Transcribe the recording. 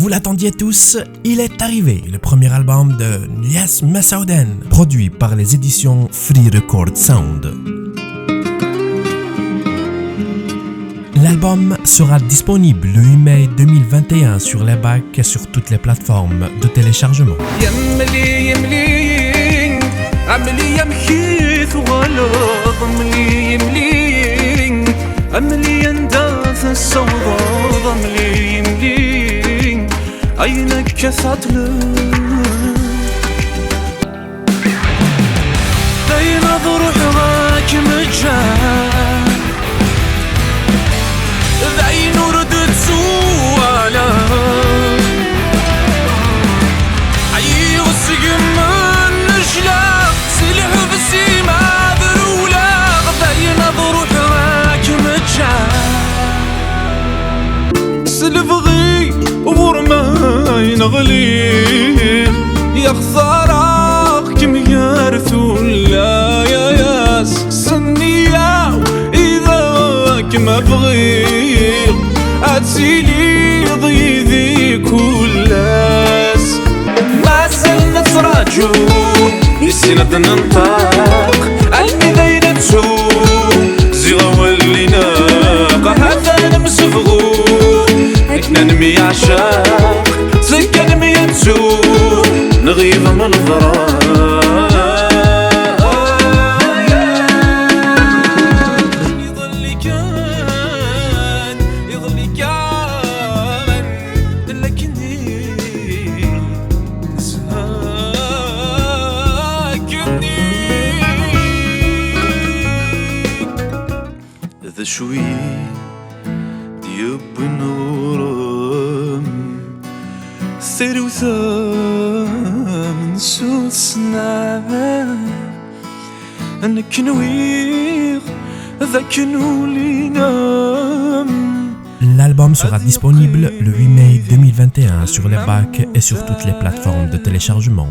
vous l'attendiez tous, il est arrivé, le premier album de Nias Massaouden, produit par les éditions Free Record Sound. L'album sera disponible le 8 mai 2021 sur les bacs et sur toutes les plateformes de téléchargement. عينك كثتلك داين ضروح راك مجان داين وردت سوالا عي وسقم من نجلا سلح بسيما ذرولا داين ضروح راك مجان سلفغي ورماي نغلي يا خسارة كم يرثول لا يا ياس سنية إذا كما بغي أتسيلي ضيذي كل ناس ما زلنا تراجو يسند ننطق قلبي ذينتو زيغا ولينا هذا نمسفغو احنا نمي عشاق زكا نمي نسو نغيب من الضرار يظل كان لكني ساكني ذا شوي ديب نورم سير وثامن سوسنا أنا كنوير ذاك نولينا. L'album sera disponible le 8 mai 2021 sur les bacs et sur toutes les plateformes de téléchargement.